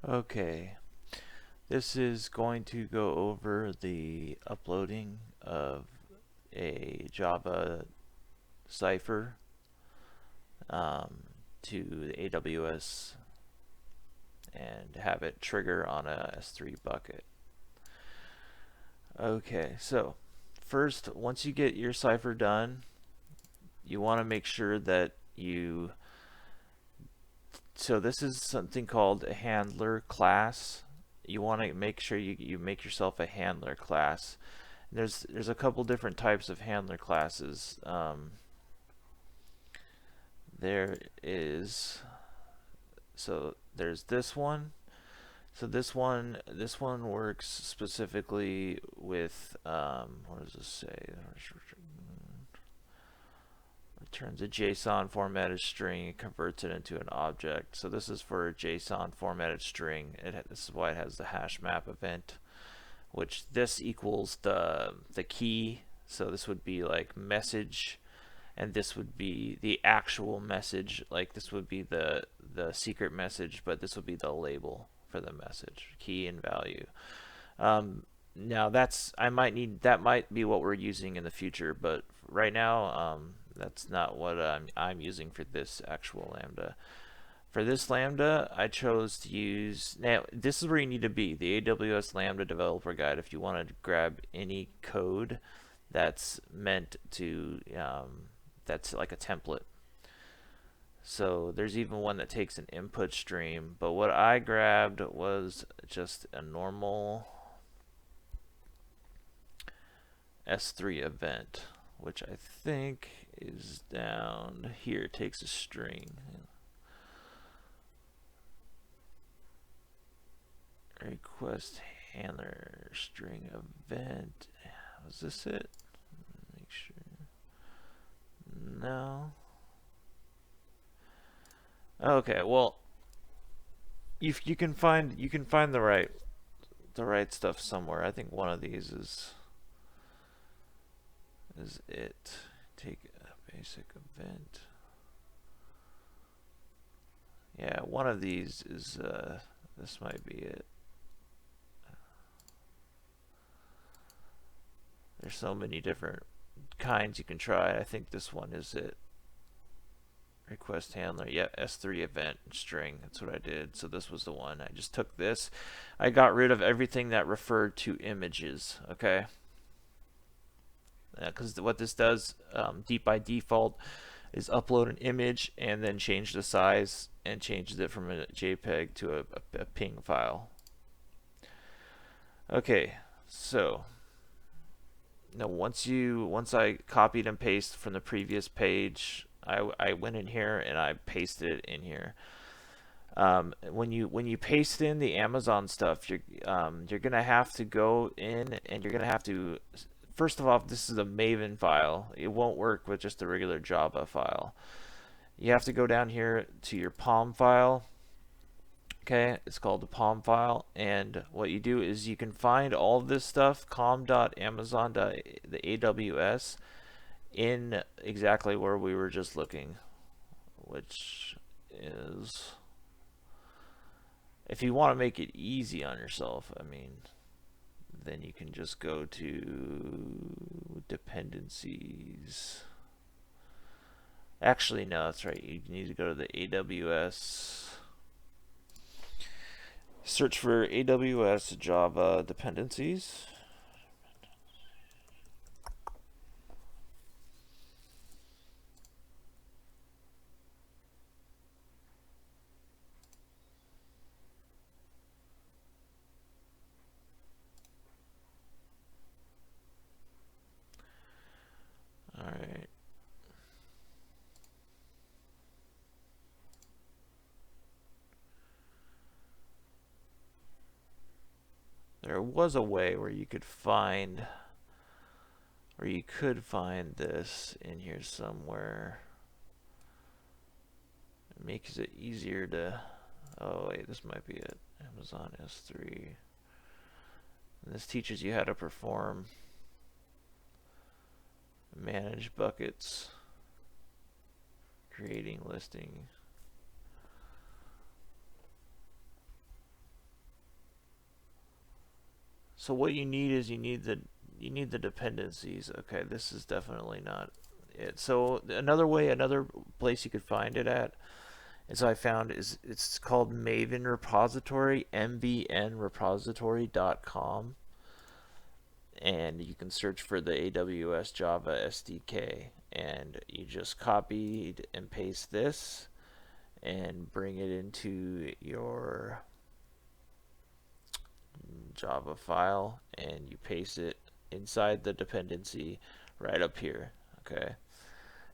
Okay, this is going to go over the uploading of a Java cipher to the AWS and have it trigger on a S3 bucket. Okay, so first, once you get your cipher done, you want to make sure that so this is something called a handler class. You want to make sure you make yourself a handler class. There's a couple different types of handler classes. There's this one. So this one works specifically with what does this say? Returns a JSON formatted string and converts it into an object. So this is for a JSON formatted string. This is why it has the hash map event, which this equals the key. So this would be like message, and this would be the actual message. Like this would be the secret message, but this would be the label for the message, key and value. Now that might be what we're using in the future, but right now that's not what I'm using for this actual Lambda. For this Lambda, I chose to use, now this is where you need to be, the AWS Lambda Developer Guide, if you want to grab any code that's meant to, that's like a template. So there's even one that takes an input stream, but what I grabbed was just a normal S3 event, which I think is down here. It takes a string. Request handler string event. Was this it? Make sure. No. Okay, well, you can find the right stuff somewhere. I think one of these is it. Take a basic event. Yeah, one of these is this might be it. There's so many different kinds you can try. I think this one is it. Request handler, yeah, S3 event string. That's what I did. So this was the one. I just took this. I got rid of everything that referred to images. Okay. Because what this does, by default, is upload an image and then change the size and changes it from a JPEG to a PNG file. Okay, so now once I copied and pasted from the previous page, I went in here and I pasted it in here. When you paste in the Amazon stuff, you're gonna have to go in and you're gonna have to, first of all, this is a Maven file. It won't work with just a regular Java file. You have to go down here to your POM file. Okay, it's called the POM file, and what you do is you can find all of this stuff, com.amazon.aws, in exactly where we were just looking, which is, if you want to make it easy on yourself, I mean, then you can just go to dependencies. Actually, no, that's right. You need to go to the AWS. Search for AWS Java dependencies. All right. There was a way where you could find this in here somewhere. It makes it easier to, oh wait, this might be it. Amazon S3. And this teaches you how to perform manage buckets, creating listing. So what you need is you need the dependencies. Okay, this is definitely not it. So another place you could find it at, as I found, is it's called Maven Repository, mvnrepository.com, and you can search for the AWS Java SDK, and you just copy and paste this and bring it into your Java file, and you paste it inside the dependency right up here. Okay,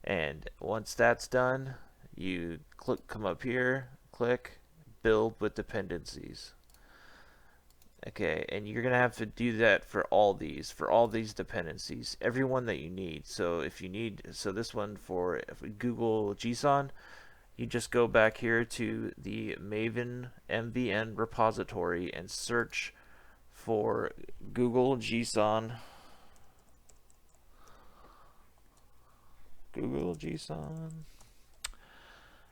and once that's done, you come up here, click build with dependencies. Okay, and you're gonna have to do that for all these dependencies, every one that you need. So if you need, so this one for Google JSON, you just go back here to the Maven MVN repository and search for Google JSON.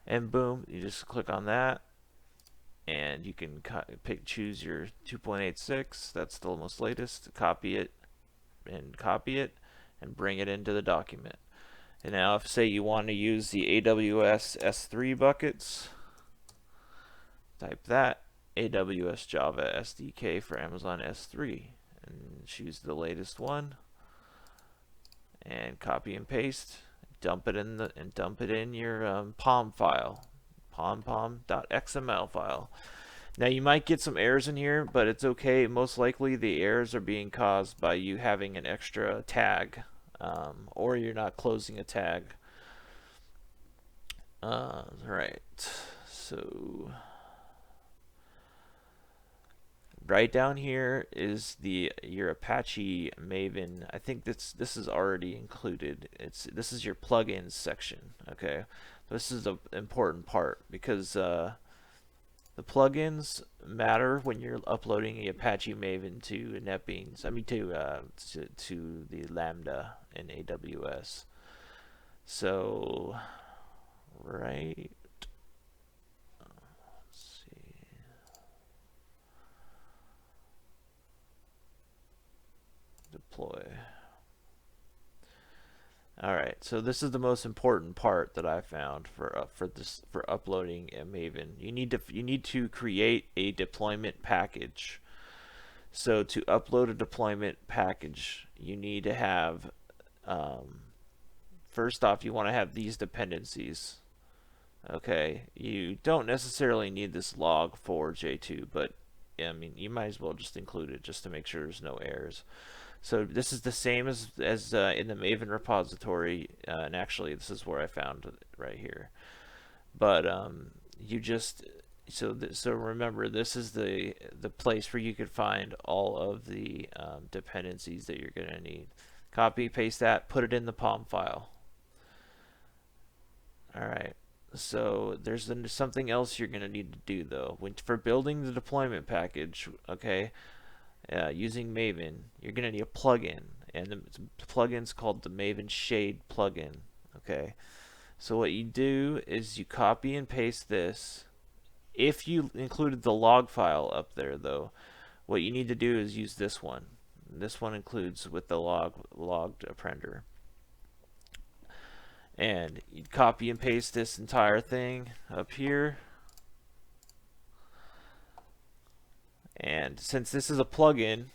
And boom, you just click on that, and you can choose your 2.86. That's the most latest. Copy it, and bring it into the document. And now, if say you want to use the AWS S3 buckets, type that AWS Java SDK for Amazon S3, and choose the latest one, and copy and paste. Dump it in your pom file, pom.xml file. Now you might get some errors in here, but it's okay. Most likely the errors are being caused by you having an extra tag, or you're not closing a tag. Right. So right down here is your Apache Maven. I think this is already included. This is your plugins section. Okay, this is the important part, because the plugins matter when you're uploading the Apache Maven to Netbeans. I mean to the Lambda in AWS. So right. Deploy. Alright, so this is the most important part that I found for uploading a Maven. You need to create a deployment package. So to upload a deployment package, you need to have, first off, you want to have these dependencies. Okay, you don't necessarily need this log for J2, but I mean, you might as well just include it just to make sure there's no errors. So this is the same as in the Maven repository, and actually this is where I found it right here. But you just so remember, this is the place where you could find all of the dependencies that you're gonna need. Copy, paste that, put it in the POM file. All right. So there's something else you're gonna need to do though. For building the deployment package, okay. Using Maven, you're going to need a plugin, and the plugin's called the Maven Shade plugin. Okay, so what you do is you copy and paste this. If you included the log file up there, though, what you need to do is use this one. This one includes with the logged appender, and you copy and paste this entire thing up here. And since this is a plugin,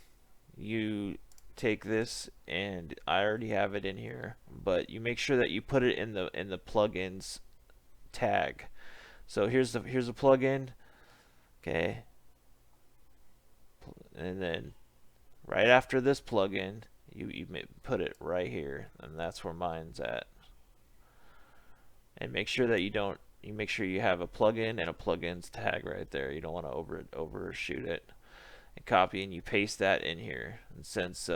you take this, and I already have it in here, but you make sure that you put it in the plugins tag. So here's a plugin, okay, and then right after this plugin, you put it right here, and that's where mine's at. And make sure that you make sure you have a plugin and a plugins tag right there. You don't want to overshoot it. And copy and you paste that in here. And since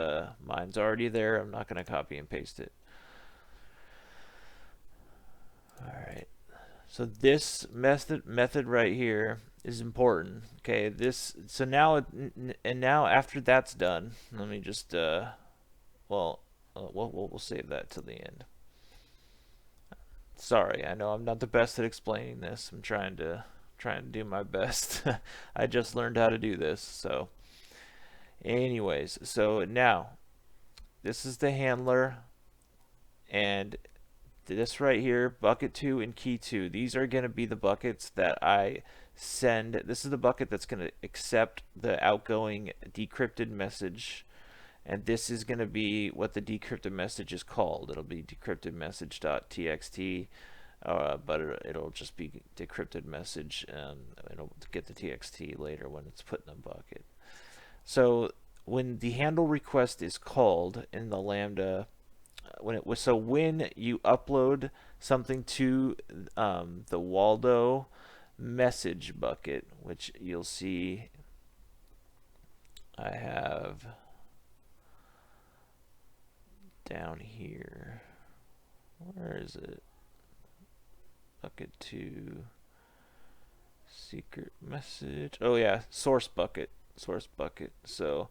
mine's already there, I'm not going to copy and paste it. Alright, so this method right here is important. Okay, so now after that's done, let me just we'll save that till the end. Sorry, I know I'm not the best at explaining this. I'm trying to do my best. I just learned how to do this, so Anyways, so now this is the handler, and this right here, bucket 2 and key 2, these are going to be the buckets that I send. This is the bucket that's going to accept the outgoing decrypted message, and this is going to be what the decrypted message is called. It'll be decrypted message.txt, but it'll just be decrypted message. It'll get the txt later when it's put in the bucket. So when the handle request is called in the Lambda, when you upload something to the Waldo message bucket, which you'll see I have down here. Where is it? Bucket 2 secret message. Oh yeah, source bucket. So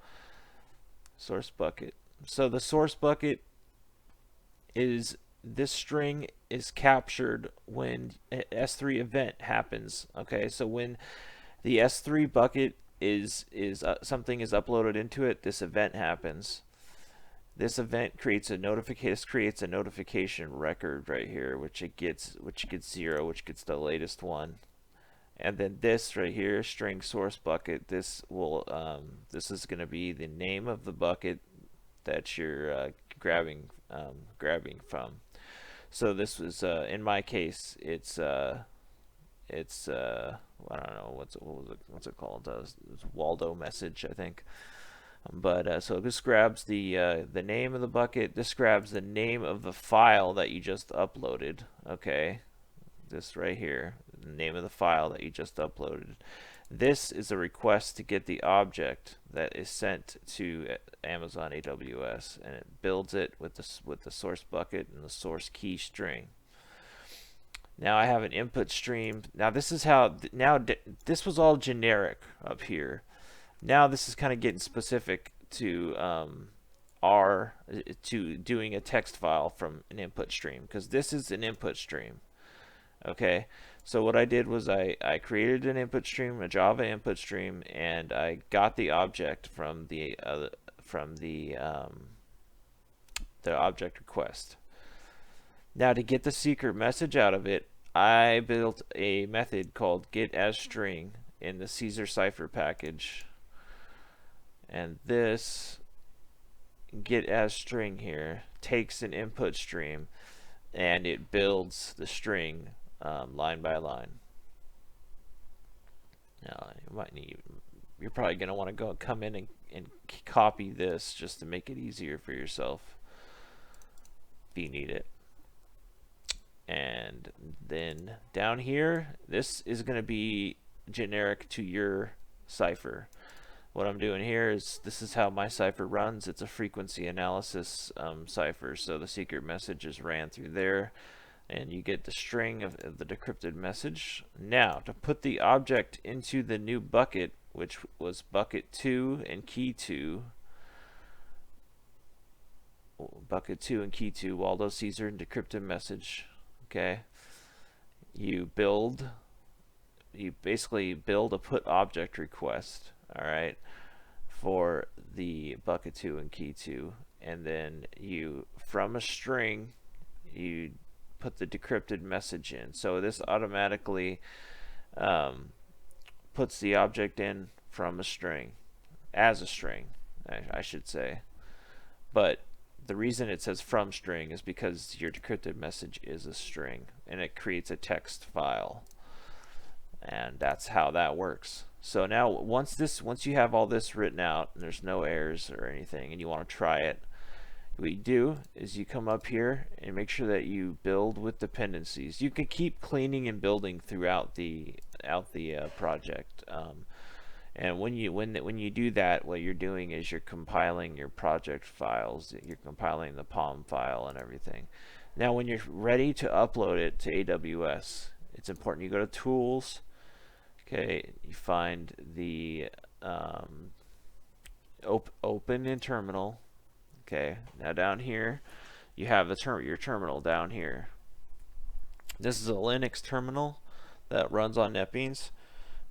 source bucket. So the source bucket is this string is captured when an S3 event happens. Okay, so when the S3 bucket is something is uploaded into it, this event happens. This event creates a notification record right here, which gets 0, which gets the latest one. And then this right here, string source bucket, this is going to be the name of the bucket that you're grabbing from. So this was in my case, it's I don't know what's it called? It's Waldo message, I think. But so this grabs the name of the bucket. This grabs the name of the file that you just uploaded. Okay, this right here, the name of the file that you just uploaded. This is a request to get the object that is sent to Amazon AWS, and it builds it with the source bucket and the source key string. Now I have an input stream. Now this is how. This was all generic up here. Now this is kind of getting specific to doing a text file from an input stream, because this is an input stream. Okay, so what I did was I created an input stream, a Java input stream, and I got the object from the object request. Now to get the secret message out of it, I built a method called getAsString in the Caesar cipher package. And this getAsString here takes an input stream and it builds the string line by line. Now you're probably going to want to come in and copy this just to make it easier for yourself if you need it. And then down here, this is going to be generic to your cipher. What I'm doing here is, this is how my cipher runs. It's a frequency analysis cipher, so the secret message is ran through there, and you get the string of the decrypted message. Now, to put the object into the new bucket, which was bucket 2 and key 2, bucket 2 and key 2, Waldo Caesar and decrypted message. Okay, you basically build a put object request, all right, for the bucket 2 and key 2, and then from a string you put the decrypted message in. So this automatically puts the object in from a string, as a string, I should say. But the reason it says from string is because your decrypted message is a string, and it creates a text file, and that's how that works. So now once you have all this written out and there's no errors or anything, and you want to try it, what you do is you come up here and make sure that you build with dependencies. You can keep cleaning and building throughout the project. And when you do that, what you're doing is you're compiling your project files. You're compiling the POM file and everything. Now, when you're ready to upload it to AWS, it's important you go to Tools. Okay, you find the Open in Terminal. Okay, now down here, you have your terminal down here. This is a Linux terminal that runs on Netbeans.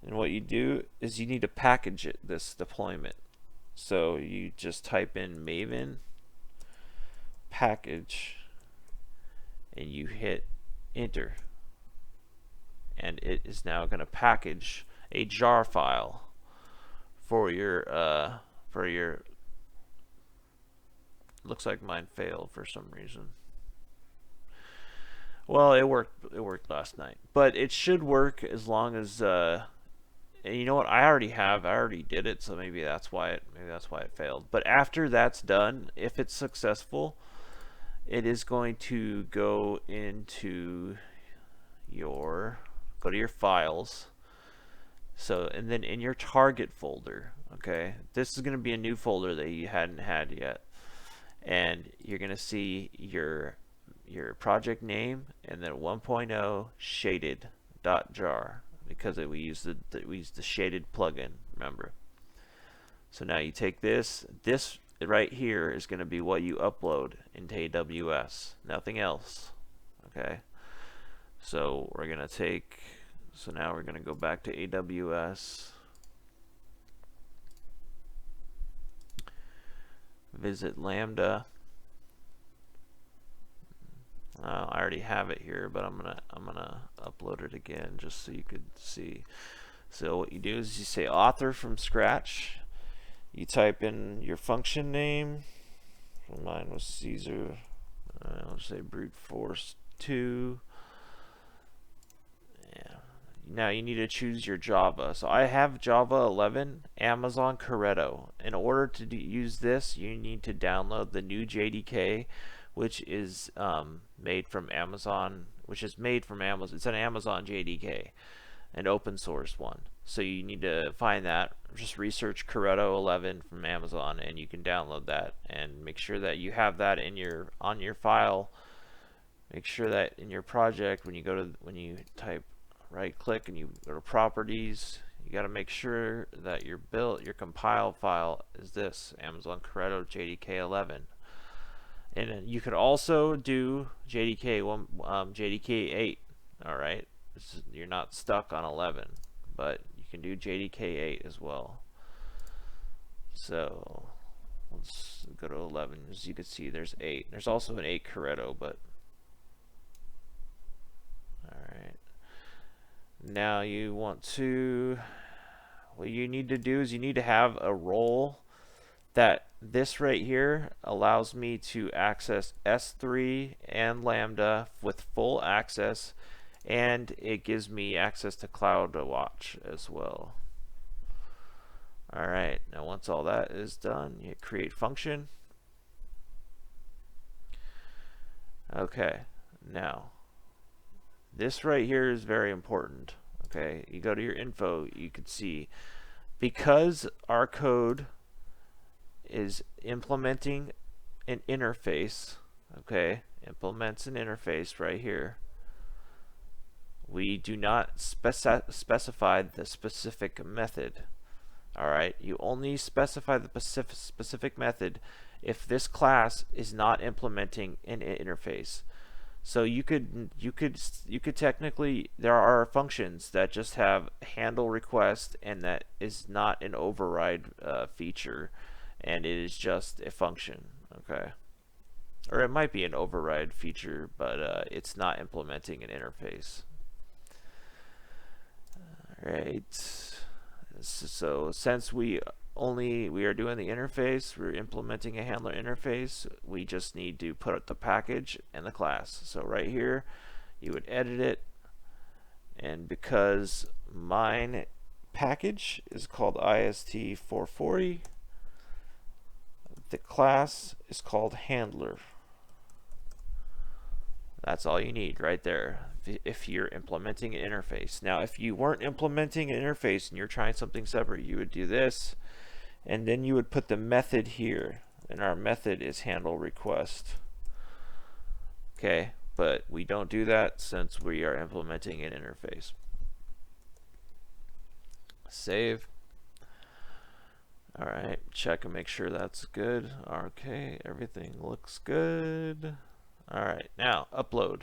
And what you do is you need to package this deployment. So you just type in Maven package and you hit enter, and it is now going to package a jar file for your looks like mine failed for some reason. Well, it worked last night, but it should work as long as and you know what, I already did it, so maybe that's why it failed. But after that's done, if it's successful, it is going to go into go to your files. So, and then in your target folder, okay, this is going to be a new folder that you hadn't had yet, and you're going to see your project name and then 1.0 shaded.jar, because we use the shaded plugin, remember. So now you take this right here is going to be what you upload into AWS, nothing else. Okay, so we're going to take, so now we're going to go back to AWS, visit Lambda. I already have it here, but I'm gonna upload it again just so you could see. So what you do is you say author from scratch. You type in your function name. Mine was Caesar. I'll just say brute force 2. Yeah. Now you need to choose your Java. So I have Java 11 Amazon Corretto. In order to use this, you need to download the new JDK, which is made from Amazon. It's an Amazon JDK, an open source one. So you need to find that. Just research Corretto 11 from Amazon, and you can download that. And make sure that you have that on your file. Make sure that in your project, when you type right-click and you go to Properties, you got to make sure that your compile file is this Amazon Corretto JDK 11. And you could also do JDK 8. All right, you're not stuck on 11, but you can do JDK 8 as well. So let's go to 11. As you can see, there's 8. There's also an 8 Corretto, but all right. Now what you need to do is you need to have a role that this right here allows me to access S3 and Lambda with full access, and it gives me access to CloudWatch as well. Alright, now once all that is done, you create function. Okay, now this right here is very important. Okay, you go to your info, you can see, because our code is implementing an interface, okay, implements an interface right here, we do not specify the specific method. Alright, you only specify the specific method if this class is not implementing an interface. So you could technically, there are functions that just have handle request, and that is not an override feature, and it is just a function, okay? Or it might be an override feature, but it's not implementing an interface. Alright, so since we are doing the interface, we're implementing a handler interface, we just need to put the package and the class. So right here, you would edit it, and because mine package is called IST440, the class is called handler. That's all you need right there if you're implementing an interface. Now, if you weren't implementing an interface and you're trying something separate, you would do this, and then you would put the method here, and our method is handle request. Okay, but we don't do that since we are implementing an interface. Save. Alright, check and make sure that's good. Okay, everything looks good. Alright, now upload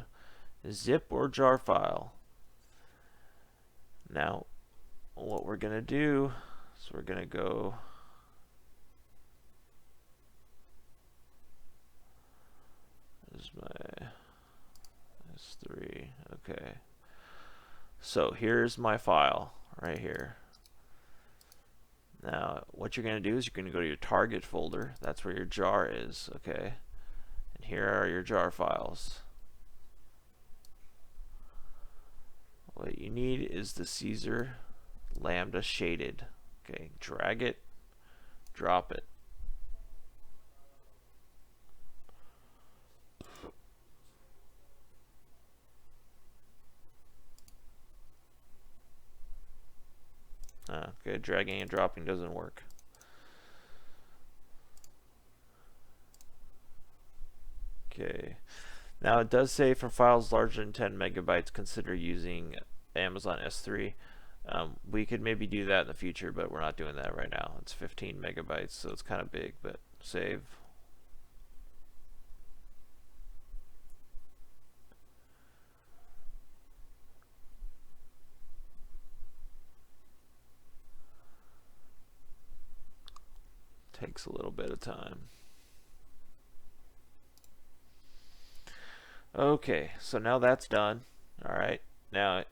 zip or jar file. Now what we're gonna do is we're gonna go There's my S3. Okay. So here's my file right here. Now, what you're going to do is you're going to go to your target folder. That's where your jar is, okay? And here are your jar files. What you need is the Caesar Lambda shaded. Okay, drag it, drop it. Okay, dragging and dropping doesn't work. Okay, now it does say for files larger than 10 megabytes, consider using Amazon S3. We could maybe do that in the future, but we're not doing that right now. It's 15 megabytes, so it's kind of big, but save. Takes a little bit of time. Okay, so now that's done. All right, now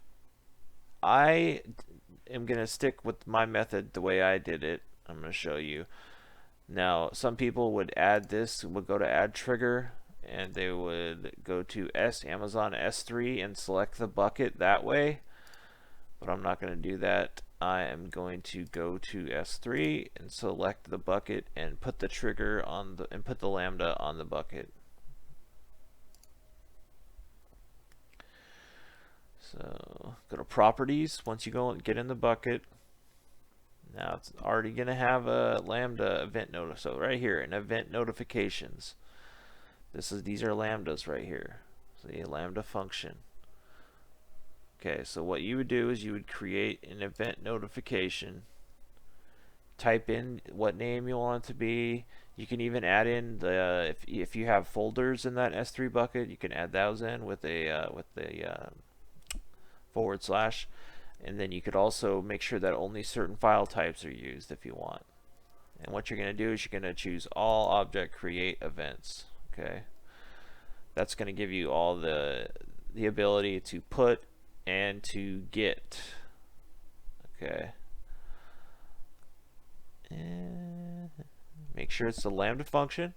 I am going to stick with my method the way I did it. I'm going to show you. Now, some people would add this, would go to add trigger, and they would go to Amazon S3 and select the bucket that way. But I'm not going to do that. I am going to go to S3 and select the bucket and put the trigger on the and put the Lambda on the bucket. So go to properties. Once you go and get in the bucket, now it's already going to have a Lambda event notice. So right here in event notifications, these are Lambdas right here. So the Lambda function. Okay, so what you would do is you would create an event notification, type in what name you want it to be. You can even add in the if you have folders in that S3 bucket, you can add those in with a /, and then you could also make sure that only certain file types are used if you want. And what you're going to do is you're going to choose all object create events. Okay, that's going to give you all the ability to put and to get. Okay, and make sure it's the Lambda function.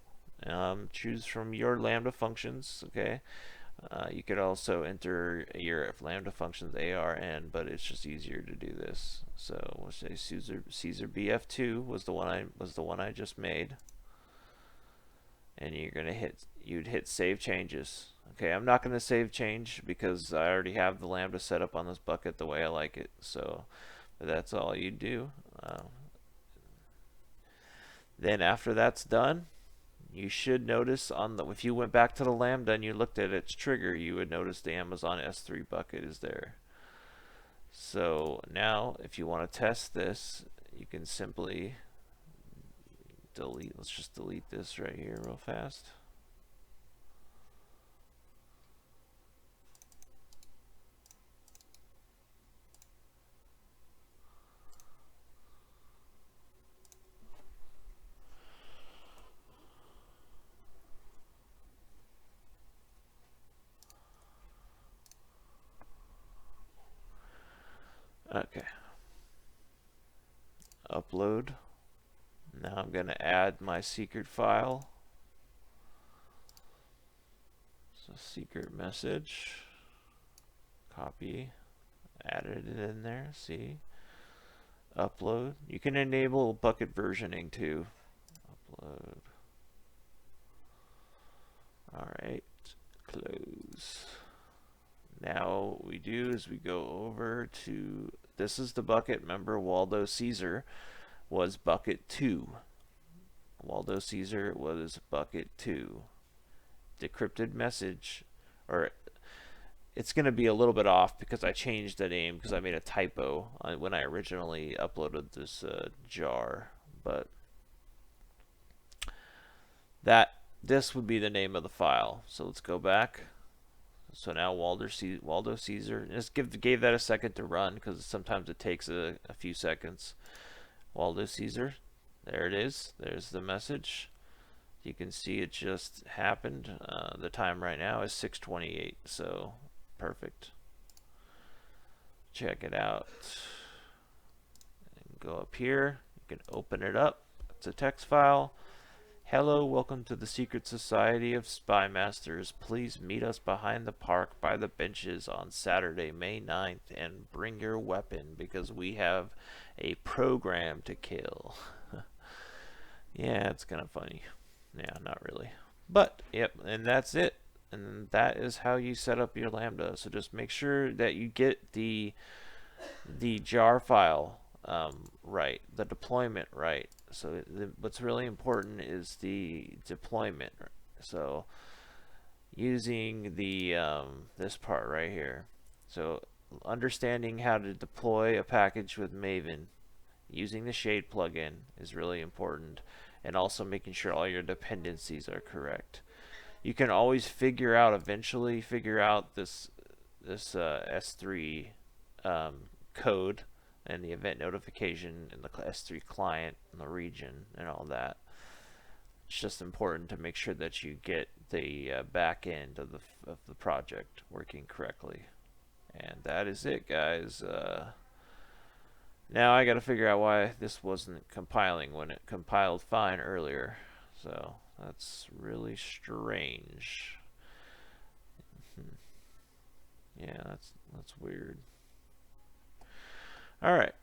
Choose from your Lambda functions. Okay, you could also enter your Lambda functions ARN, but it's just easier to do this. So we'll say Caesar BF2 was the one I just made, and you'd hit save changes. Okay, I'm not going to save change because I already have the Lambda set up on this bucket the way I like it. So that's all you do. Then after that's done, you should notice if you went back to the Lambda and you looked at its trigger, you would notice the Amazon S3 bucket is there. So now if you want to test this, you can simply delete. Let's just delete this right here real fast. Okay. Upload. Now I'm going to add my secret file. So secret message. Copy. Added it in there. See. Upload. You can enable bucket versioning too. Upload. Alright. Close. Now what we do is we go over to, this is the bucket. Remember, Waldo Caesar was bucket 2. Waldo Caesar was bucket 2. Decrypted message, or it's going to be a little bit off because I changed the name because I made a typo when I originally uploaded this jar, but this would be the name of the file. So let's go back. So now Waldo Caesar, just gave that a second to run because sometimes it takes a few seconds. Waldo Caesar, there it is. There's the message. You can see it just happened. The time right now is 6:28, so perfect. Check it out. And go up here. You can open it up. It's a text file. Hello, welcome to the secret society of spy masters. Please meet us behind the park by the benches on Saturday, May 9th, and bring your weapon because we have a program to kill. Yeah, it's kind of funny. Yeah, not really. But, yep, and that's it. And that is how you set up your Lambda. So just make sure that you get the jar file right, the deployment right. So what's really important is the deployment. So using the this part right here. So understanding how to deploy a package with Maven using the shade plugin is really important, and also making sure all your dependencies are correct. You can always eventually figure out this S3 code and the event notification and the S3 client and the region and all that. It's just important to make sure that you get the back end of the project working correctly. And that is it, guys. Now I got to figure out why this wasn't compiling when it compiled fine earlier. So that's really strange. Yeah, that's weird. All right.